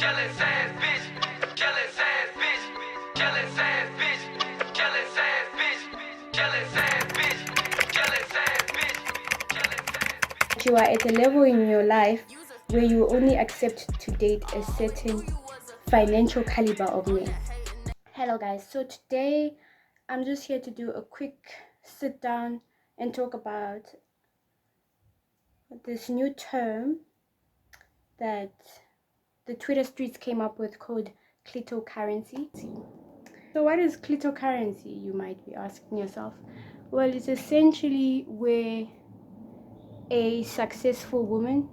jealous ass bitch, jealous ass bitch, jealous ass bitch, jealous ass bitch, jealous ass bitch, jealous ass bitch, jealous ass bitch. You are at a level in your life where you only accept to date a certain financial caliber of men. Hello guys, so today I'm just here to do a quick sit down and talk about this new term that the Twitter streets came up with called Clitocurrency. So what is Clitocurrency, you might be asking yourself? Well, it's essentially where a successful woman,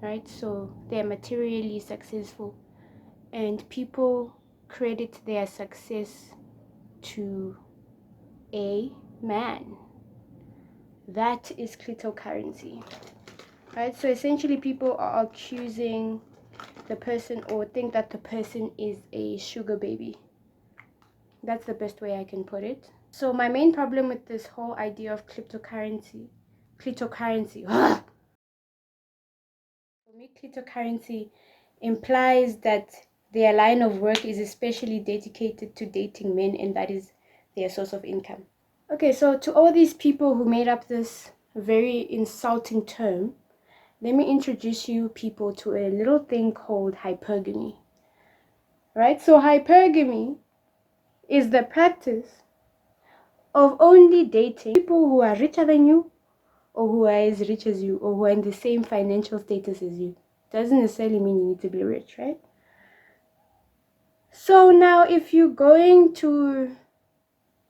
right, so they're materially successful and people credit their success to a man. That is Clitocurrency, right? So essentially people are accusing the person or think that the person is a sugar baby. That's the best way I can put it. So my main problem with this whole idea of Clitocurrency for me, Clitocurrency implies that their line of work is especially dedicated to dating men, and that is their source of income. Okay, so to all these people who made up this very insulting term, let me introduce you people to a little thing called hypergamy. Right? So hypergamy is the practice of only dating people who are richer than you, or who are as rich as you, or who are in the same financial status as you. Doesn't necessarily mean you need to be rich, right? So now if you're going to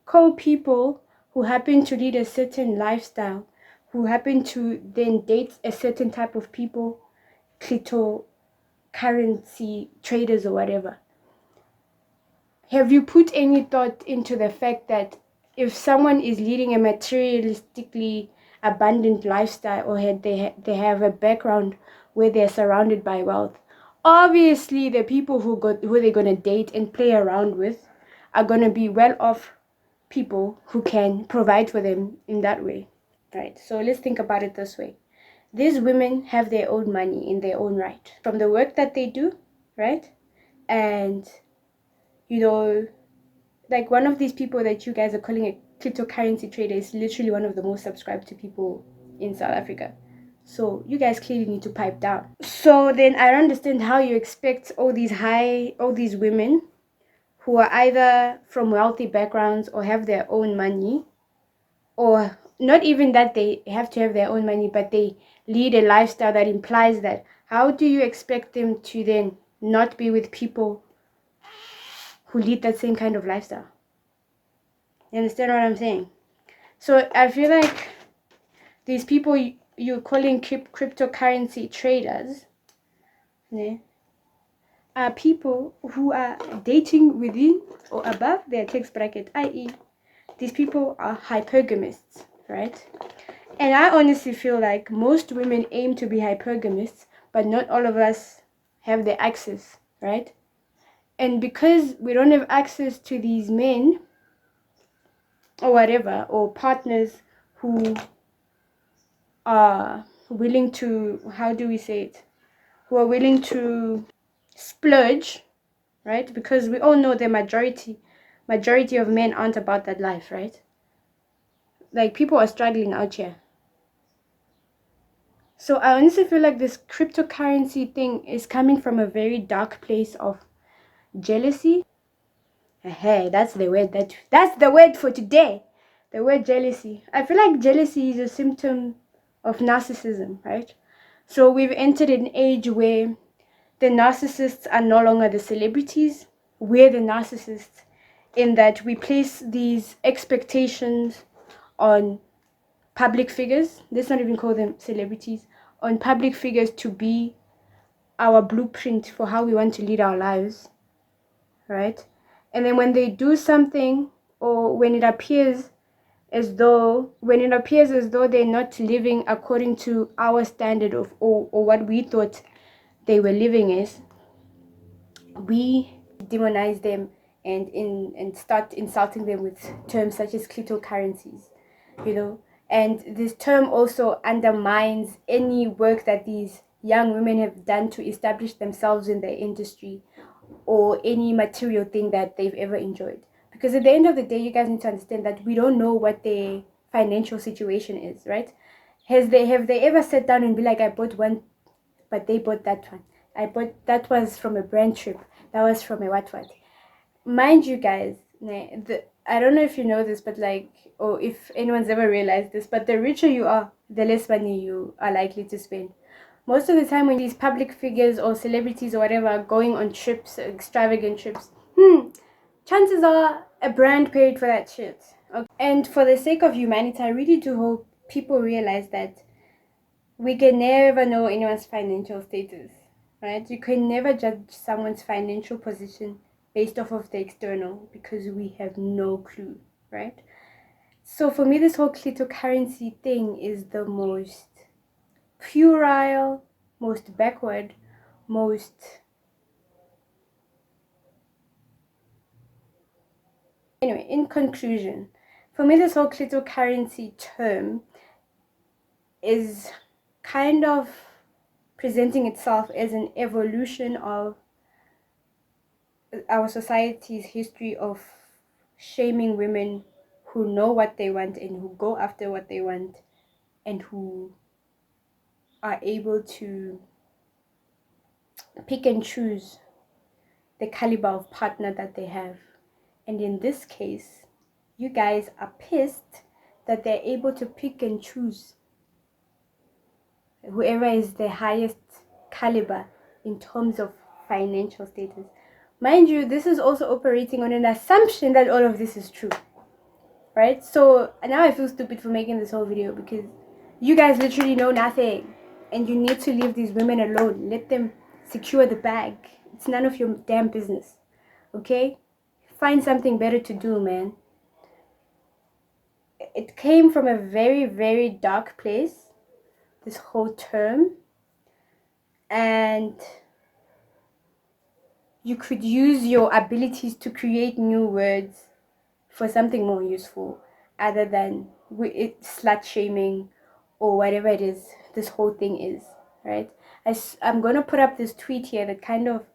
call people who happen to lead a certain lifestyle, who happen to then date a certain type of people, cryptocurrency traders or whatever, have you put any thought into the fact that if someone is leading a materialistically abundant lifestyle, or they have a background where they're surrounded by wealth, obviously the people who they're going to date and play around with are going to be well off people who can provide for them in that way, right? So let's think about it this way. These women have their own money in their own right from the work that they do, right? And you know, like one of these people that you guys are calling a cryptocurrency trader is literally one of the most subscribed to people in South Africa. So you guys clearly need to pipe down. So then I don't understand how you expect all these women who are either from wealthy backgrounds or have their own money, or not even that they have to have their own money, but they lead a lifestyle that implies that. How do you expect them to then not be with people who lead that same kind of lifestyle? You understand what I'm saying? So I feel like these people you're calling cryptocurrency traders, né, are people who are dating within or above their tax bracket, i.e. these people are hypergamists, right? And I honestly feel like most women aim to be hypergamists, but not all of us have the access, right? And because we don't have access to these men or whatever, or partners who are willing to, how do we say it, who are willing to splurge, right? Because we all know the majority of men aren't about that life, right? Like, people are struggling out here. So I honestly feel like this cryptocurrency thing is coming from a very dark place of jealousy. Hey, that's the word for today. The word jealousy. I feel like jealousy is a symptom of narcissism, right? So we've entered an age where the narcissists are no longer the celebrities. We're the narcissists, in that we place these expectations on public figures. Let's not even call them celebrities. On public figures to be our blueprint for how we want to lead our lives, right? And then when they do something, or when it appears as though they're not living according to our standard of or what we thought they were living as, we demonize them and start insulting them with terms such as cryptocurrencies, you know. And this term also undermines any work that these young women have done to establish themselves in their industry or any material thing that they've ever enjoyed. Because at the end of the day, you guys need to understand that we don't know what their financial situation is, right? Have they ever sat down and be like, I bought one, but they bought that one. That was from a brand trip. That was from a what. Mind you guys, I don't know if you know this, but like, or if anyone's ever realized this, but the richer you are, the less money you are likely to spend. Most of the time when these public figures or celebrities or whatever are going on trips, extravagant trips, chances are a brand paid for that shit. Okay? And for the sake of humanity, I really do hope people realize that we can never know anyone's financial status, right? You can never judge someone's financial position based off of the external because we have no clue, right? So for me, this whole clitocurrency thing is the most puerile, most backward, most... Anyway, in conclusion, for me, this whole clitocurrency term is kind of presenting itself as an evolution of our society's history of shaming women who know what they want and who go after what they want and who are able to pick and choose the caliber of partner that they have. And in this case, you guys are pissed that they're able to pick and choose whoever is the highest caliber in terms of financial status. Mind you, this is also operating on an assumption that all of this is true, right? So now I feel stupid for making this whole video because you guys literally know nothing and you need to leave these women alone. Let them secure the bag. It's none of your damn business, okay? Find something better to do, man. It came from a very, very dark place, this whole term, and you could use your abilities to create new words for something more useful other than slut shaming or whatever it is this whole thing is, right? I'm going to put up this tweet here that kind of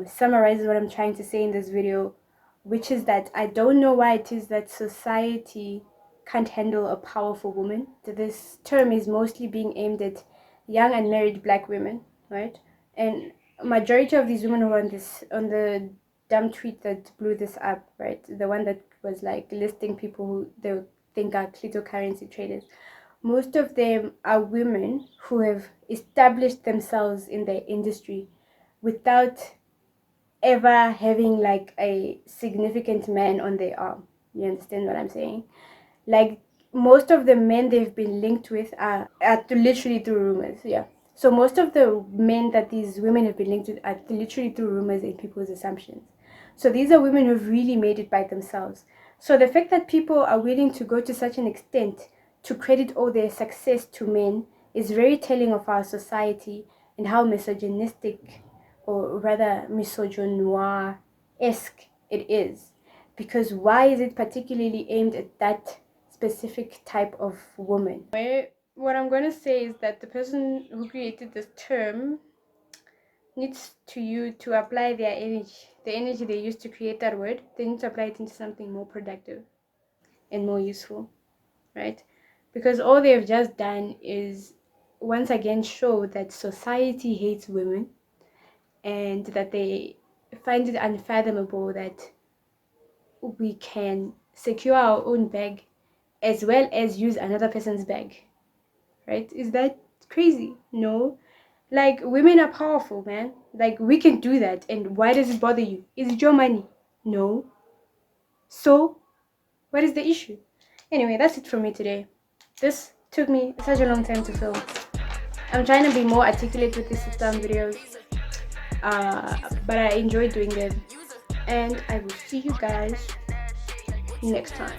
summarizes what I'm trying to say in this video, which is that I don't know why it is that society can't handle a powerful woman. This term is mostly being aimed at young unmarried black women, right? And majority of these women who are on the dumb tweet that blew this up, right? The one that was like listing people who they think are clitocurrency traders. Most of them are women who have established themselves in their industry without ever having like a significant man on their arm. You understand what I'm saying? Like most of the men they've been linked with are literally through rumors. Yeah. So most of the men that these women have been linked with are literally through rumors and people's assumptions. So these are women who've really made it by themselves. So the fact that people are willing to go to such an extent to credit all their success to men is very telling of our society and how misogynistic, or rather misogynoir-esque it is. Because why is it particularly aimed at that specific type of woman? What I'm going to say is that the person who created this term needs to apply their energy, the energy they used to create that word, they need to apply it into something more productive and more useful, right? Because all they've just done is once again show that society hates women and that they find it unfathomable that we can secure our own bag as well as use another person's bag, right? Is that crazy? No. Like, women are powerful, man. Like, we can do that. And why does it bother you? Is it your money? No. So, what is the issue? Anyway, that's it from me today. This took me such a long time to film. I'm trying to be more articulate with these sit-down videos. But I enjoy doing them. And I will see you guys next time.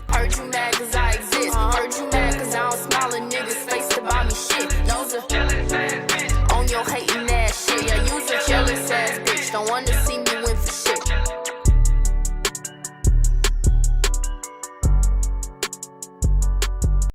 Heard you mad cause I exist. Heard you mad cause I don't smile a nigga's face to buy me shit. Those are